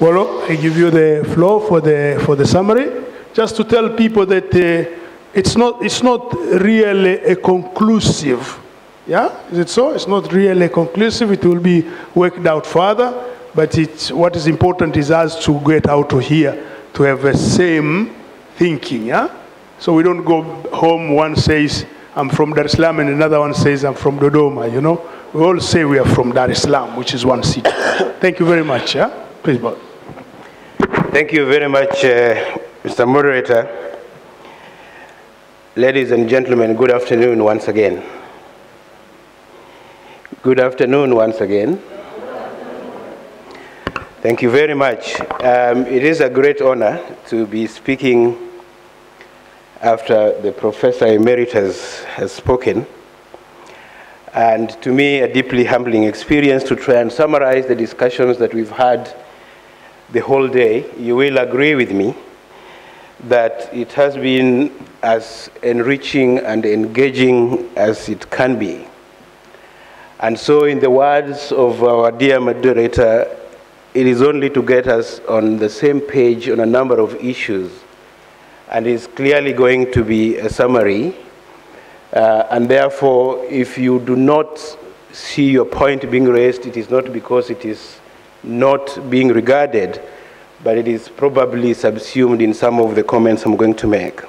Well, I give you the floor for the summary, just to tell people that it's not really a conclusive. Yeah, is it so? It's not really conclusive. It will be worked out further, but what is important is us to get out of here to have the same thinking. Yeah, so we don't go home. One says I'm from Dar es Salaam, and another one says I'm from Dodoma. You know, we all say we are from Dar es Salaam, which is one city. Thank you very much. Yeah, please, Bob. Thank you very much, Mr. Moderator. Ladies and gentlemen, good afternoon once again. Good afternoon once again. Thank you very much. It is a great honor to be speaking after the Professor Emeritus has spoken. And to me, a deeply humbling experience to try and summarize the discussions that we've had the whole day. You will agree with me that it has been as enriching and engaging as it can be. And so, in the words of our dear moderator, it is only to get us on the same page on a number of issues, and it's clearly going to be a summary. And therefore, if you do not see your point being raised, it is not because it is not being regarded, but it is probably subsumed in some of the comments I'm going to make.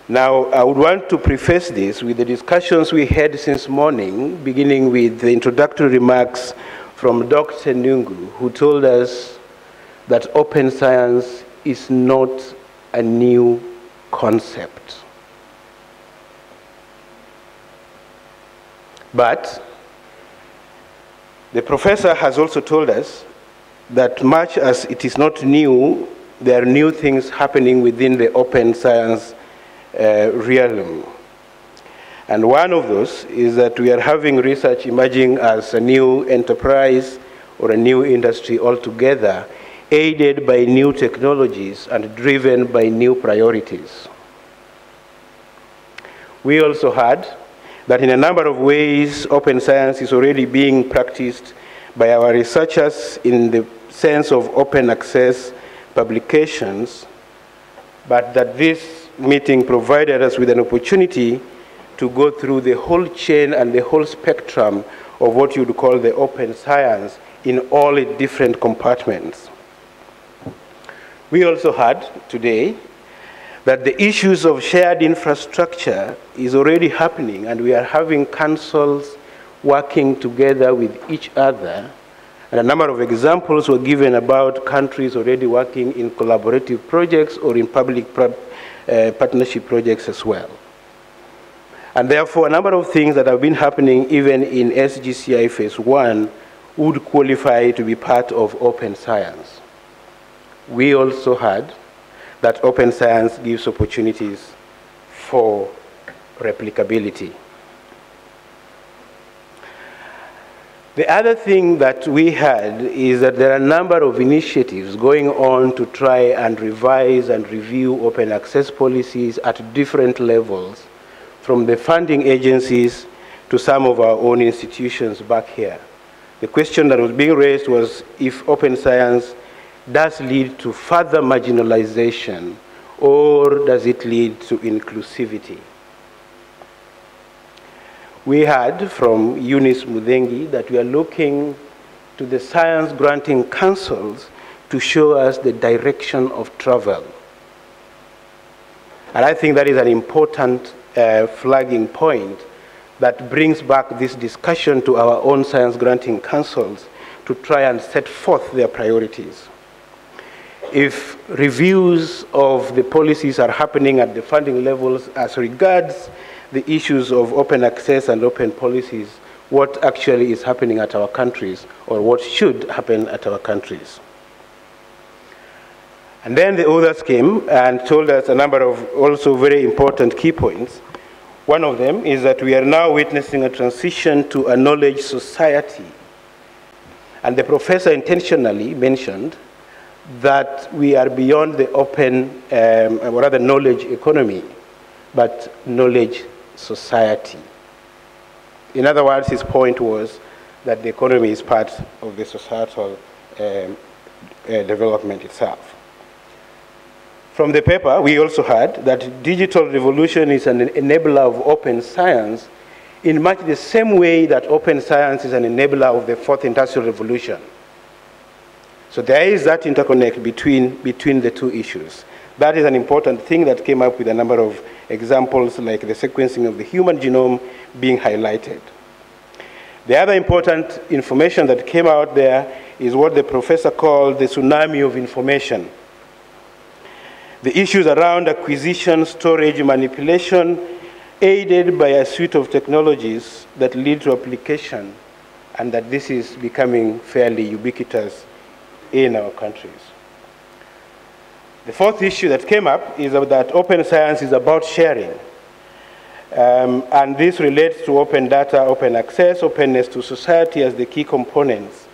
Now, I would want to preface this with the discussions we had since morning, beginning with the introductory remarks from Dr. Nungu, who told us that open science is not a new concept. But the professor has also told us that much as it is not new, there are new things happening within the open science realm. And one of those is that we are having research emerging as a new enterprise or a new industry altogether, aided by new technologies and driven by new priorities. We also heard that in a number of ways, open science is already being practiced by our researchers in the sense of open access publications, but that this meeting provided us with an opportunity to go through the whole chain and the whole spectrum of what you'd call the open science in all its different compartments. We also heard today that the issues of shared infrastructure is already happening, and we are having councils working together with each other. And a number of examples were given about countries already working in collaborative projects or in public partnership projects as well. And therefore, a number of things that have been happening even in SGCI Phase 1 would qualify to be part of open science. We also heard that open science gives opportunities for replicability. The other thing that we had is that there are a number of initiatives going on to try and revise and review open access policies at different levels, from the funding agencies to some of our own institutions back here. The question that was being raised was if open science does lead to further marginalization, or does it lead to inclusivity? We heard from Eunice Mudengi that we are looking to the science granting councils to show us the direction of travel. And I think that is an important flagging point that brings back this discussion to our own science granting councils to try and set forth their priorities. If reviews of the policies are happening at the funding levels as regards the issues of open access and open policies, what actually is happening at our countries, or what should happen at our countries. And then the others came and told us a number of also very important key points. One of them is that we are now witnessing a transition to a knowledge society. And the professor intentionally mentioned that we are beyond the open, or rather knowledge economy, but knowledge society. In other words, his point was that the economy is part of the societal development itself. From the paper, we also heard that digital revolution is an enabler of open science in much the same way that open science is an enabler of the fourth industrial revolution. So there is that interconnect between the two issues. That is an important thing that came up with a number of examples like the sequencing of the human genome being highlighted. The other important information that came out there is what the professor called the tsunami of information. The issues around acquisition, storage, manipulation, aided by a suite of technologies that lead to application, and that this is becoming fairly ubiquitous in our countries. The fourth issue that came up is that open science is about sharing. And this relates to open data, open access, openness to society as the key components.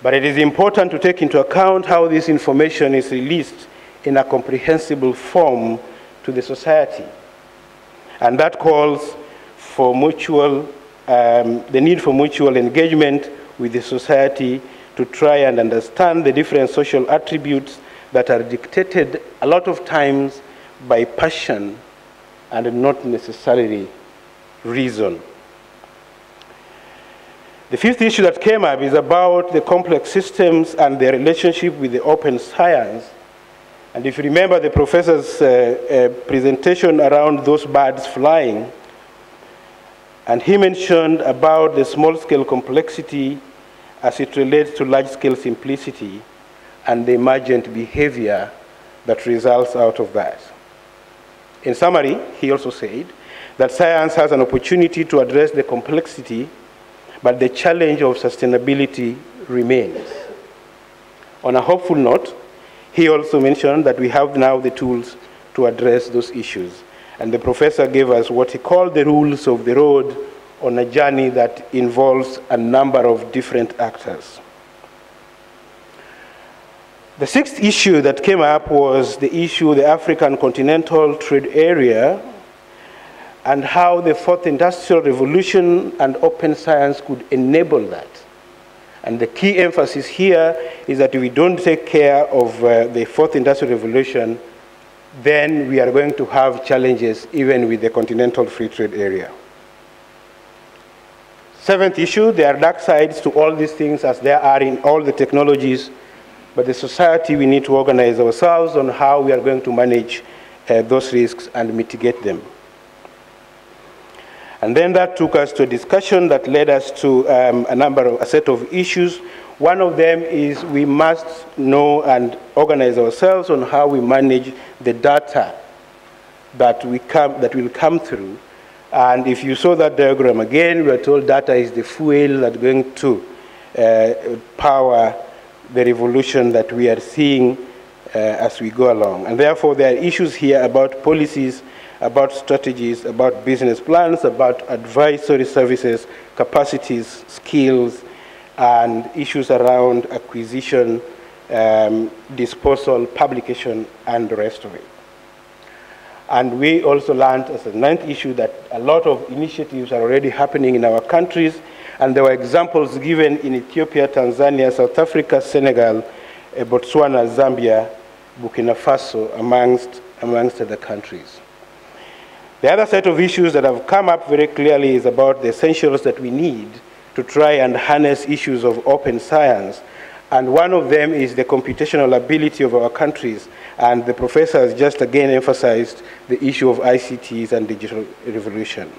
But it is important to take into account how this information is released in a comprehensible form to the society. And that calls for the need for mutual engagement with the society to try and understand the different social attributes that are dictated a lot of times by passion and not necessarily reason. The fifth issue that came up is about the complex systems and their relationship with the open science. And if you remember the professor's presentation around those birds flying, and he mentioned about the small-scale complexity as it relates to large-scale simplicity and the emergent behavior that results out of that. In summary, he also said that science has an opportunity to address the complexity, but the challenge of sustainability remains. On a hopeful note, he also mentioned that we have now the tools to address those issues. And the professor gave us what he called the rules of the road on a journey that involves a number of different actors. The sixth issue that came up was the issue of the African continental trade area and how the fourth industrial revolution and open science could enable that. And the key emphasis here is that if we don't take care of the fourth industrial revolution, then we are going to have challenges even with the continental free trade area. Seventh issue, there are dark sides to all these things as there are in all the technologies, but the society, we need to organize ourselves on how we are going to manage those risks and mitigate them. And then that took us to a discussion that led us to a set of issues. One of them is we must know and organize ourselves on how we manage the data that will come through. And if you saw that diagram again, we are told data is the fuel that's going to power the revolution that we are seeing as we go along. And therefore, there are issues here about policies, about strategies, about business plans, about advisory services, capacities, skills, and issues around acquisition, disposal, publication, and the rest of it. And we also learned as a ninth issue that a lot of initiatives are already happening in our countries, and there were examples given in Ethiopia, Tanzania, South Africa, Senegal, Botswana, Zambia, Burkina Faso, amongst other countries. The other set of issues that have come up very clearly is about the essentials that we need to try and harness issues of open science. And one of them is the computational ability of our countries. And the professor has just again emphasized the issue of ICTs and digital revolution.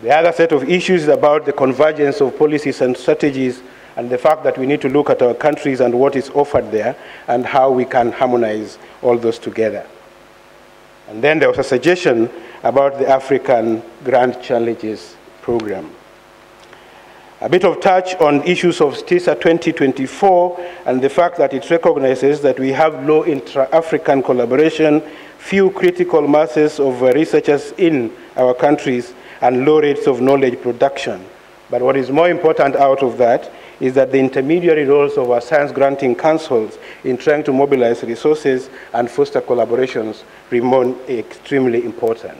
The other set of issues is about the convergence of policies and strategies and the fact that we need to look at our countries and what is offered there and how we can harmonize all those together. And then there was a suggestion about the African Grand Challenges Program. A bit of touch on issues of STISA 2024 and the fact that it recognizes that we have low intra-African collaboration, few critical masses of researchers in our countries, and low rates of knowledge production. But what is more important out of that is that the intermediary roles of our science granting councils in trying to mobilize resources and foster collaborations remain extremely important.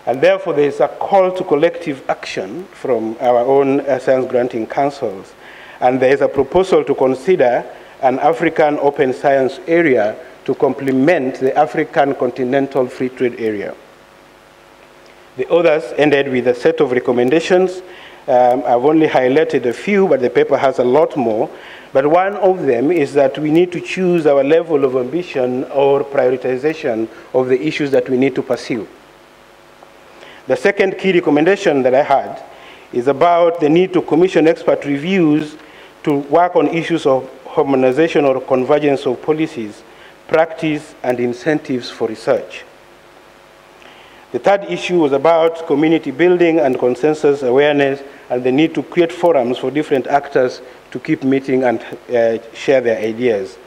And therefore, there is a call to collective action from our own science granting councils. And there is a proposal to consider an African open science area to complement the African continental free trade area. The others ended with a set of recommendations. I've only highlighted a few, but the paper has a lot more. But one of them is that we need to choose our level of ambition or prioritization of the issues that we need to pursue. The second key recommendation that I had is about the need to commission expert reviews to work on issues of harmonization or convergence of policies, practice, and incentives for research. The third issue was about community building and consensus awareness and the need to create forums for different actors to keep meeting and share their ideas.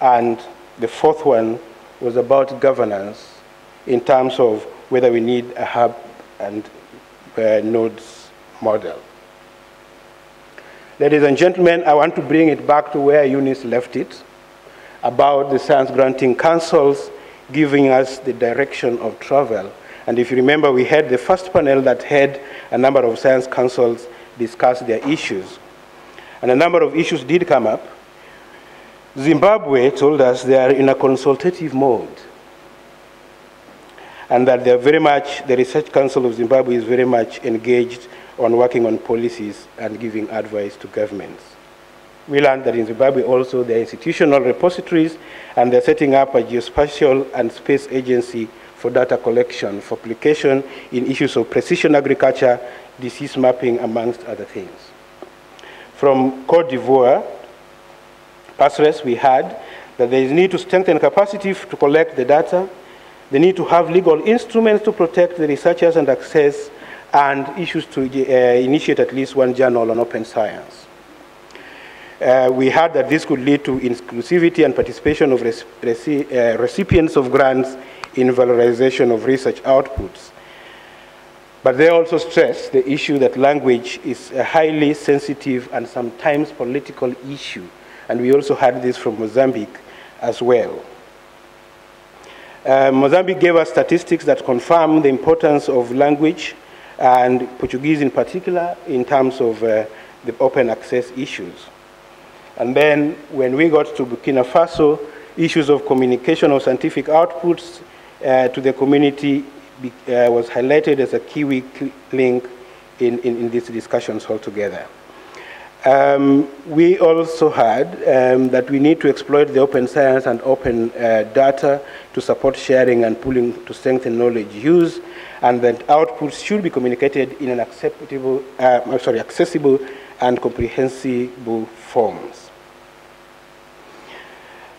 And the fourth one was about governance in terms of whether we need a hub and nodes model. Ladies and gentlemen, I want to bring it back to where Eunice left it, about the science granting councils giving us the direction of travel. And if you remember, we had the first panel that had a number of science councils discuss their issues. And a number of issues did come up. Zimbabwe told us they are in a consultative mode, and that they're very much, the Research Council of Zimbabwe is very much engaged on working on policies and giving advice to governments. We learned that in Zimbabwe also there are institutional repositories, and they're setting up a geospatial and space agency for data collection for application in issues of precision agriculture, disease mapping, amongst other things. From Cote d'Ivoire, PASRES, we heard that there is a need to strengthen capacity to collect the data, the need to have legal instruments to protect the researchers and access, and issues to initiate at least one journal on open science. We heard that this could lead to inclusivity and participation of recipients of grants in valorization of research outputs. But they also stress the issue that language is a highly sensitive and sometimes political issue. And we also heard this from Mozambique as well. Mozambique gave us statistics that confirm the importance of language, and Portuguese in particular, in terms of the open access issues. And then when we got to Burkina Faso, issues of communication of scientific outputs to the community was highlighted as a key weak link in these discussions altogether. We also heard that we need to exploit the open science and open data to support sharing and pooling to strengthen knowledge use, and that outputs should be communicated in an accessible and comprehensible forms.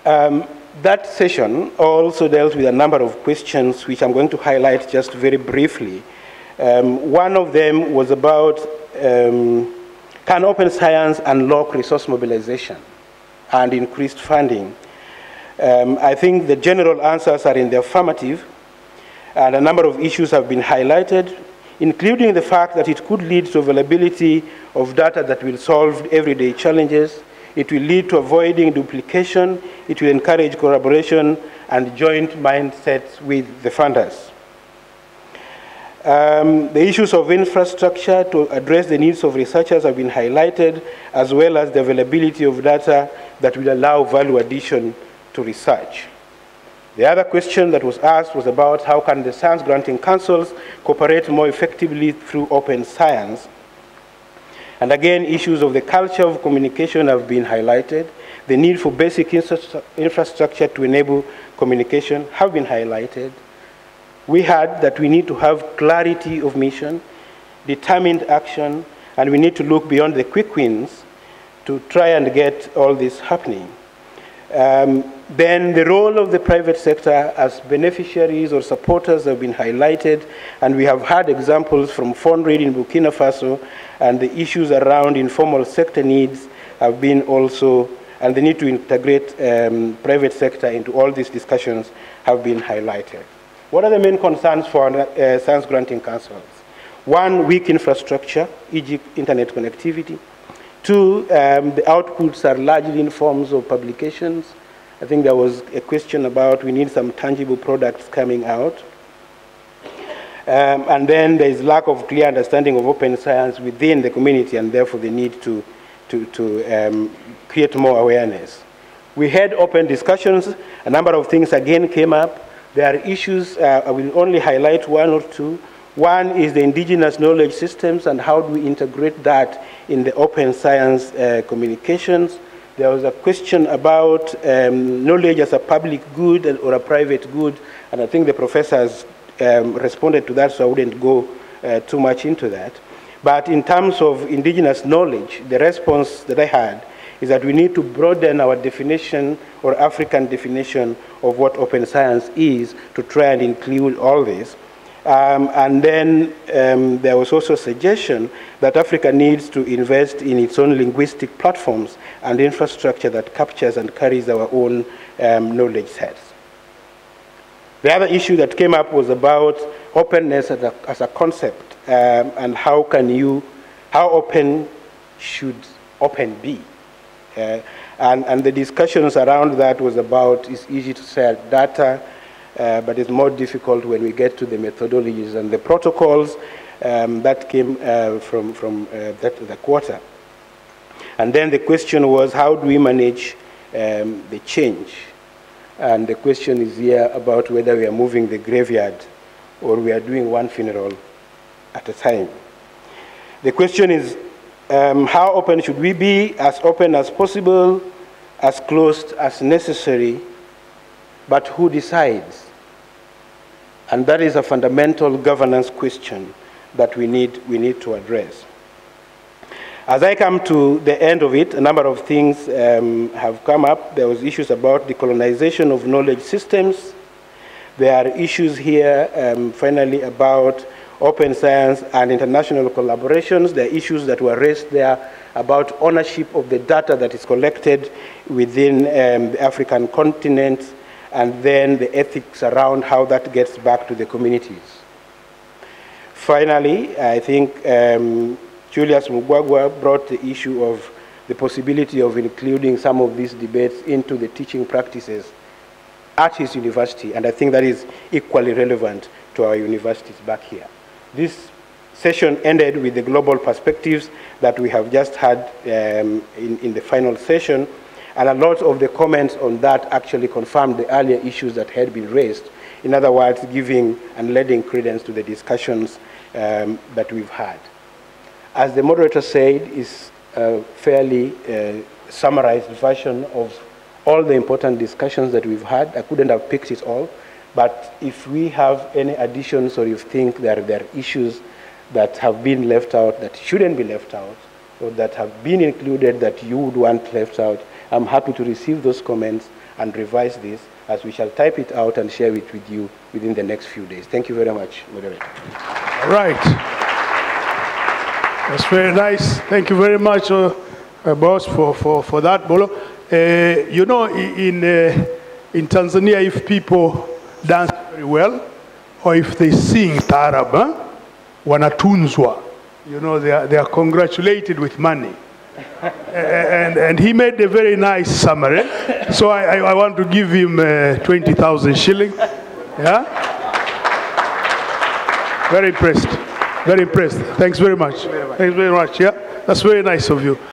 That session also dealt with a number of questions which I'm going to highlight just very briefly. One of them was about can open science unlock resource mobilization and increased funding? I think the general answers are in the affirmative, and a number of issues have been highlighted, including the fact that it could lead to availability of data that will solve everyday challenges. It will lead to avoiding duplication. It will encourage collaboration and joint mindsets with the funders. The issues of infrastructure to address the needs of researchers have been highlighted, as well as the availability of data that will allow value addition to research. The other question that was asked was about how can the science granting councils cooperate more effectively through open science. And again, issues of the culture of communication have been highlighted. The need for basic infrastructure to enable communication have been highlighted. We heard that we need to have clarity of mission, determined action, and we need to look beyond the quick wins to try and get all this happening. Then the role of the private sector as beneficiaries or supporters have been highlighted, and we have had examples from FONREAD in Burkina Faso, and the issues around informal sector needs have been also, and the need to integrate private sector into all these discussions have been highlighted. What are the main concerns for science granting councils? One, weak infrastructure, e.g. internet connectivity. Two, the outputs are largely in forms of publications. I think there was a question about we need some tangible products coming out. And then there is lack of clear understanding of open science within the community, and therefore the need to create more awareness. We had open discussions. A number of things again came up. There are issues, I will only highlight one or two. One is the indigenous knowledge systems and how do we integrate that in the open science communications. There was a question about knowledge as a public good or a private good, and I think the professor has responded to that, so I wouldn't go too much into that. But in terms of indigenous knowledge, the response that I had is that we need to broaden our definition or African definition of what open science is to try and include all this. And then there was also a suggestion that Africa needs to invest in its own linguistic platforms and infrastructure that captures and carries our own knowledge sets. The other issue that came up was about openness as a concept and how open should open be? And the discussions around that was about, it's easy to share data, but it's more difficult when we get to the methodologies and the protocols that came from the quarter. And then the question was, how do we manage the change? And the question is here about whether we are moving the graveyard or we are doing one funeral at a time. The question is, how open should we be? As open as possible, as closed as necessary, but who decides? And that is a fundamental governance question that we need to address. As I come to the end of it, a number of things have come up. There was issues about decolonization of knowledge systems. There are issues here, finally, about open science and international collaborations. There are issues that were raised there about ownership of the data that is collected within the African continent, and then the ethics around how that gets back to the communities. Finally, I think Julius Mugwagwa brought the issue of the possibility of including some of these debates into the teaching practices at his university, and I think that is equally relevant to our universities back here. This session ended with the global perspectives that we have just had in the final session, and a lot of the comments on that actually confirmed the earlier issues that had been raised. In other words, giving and lending credence to the discussions that we've had. As the moderator said, it's a fairly summarized version of all the important discussions that we've had. I couldn't have picked it all, but if we have any additions or you think there are issues that have been left out that shouldn't be left out, or that have been included that you would want left out, I'm happy to receive those comments and revise this, as we shall type it out and share it with you within the next few days. Thank you very much, moderator. All right. That's very nice. Thank you very much, boss, for that, Bolo. You know, in Tanzania, if people dance very well, or if they sing taarab, wanatunzwa. You know, they are congratulated with money. And he made a very nice summary. So I want to give him 20,000 shillings. Yeah? Very impressed. Very impressed. Thanks very much. Thanks very much. Yeah, that's very nice of you.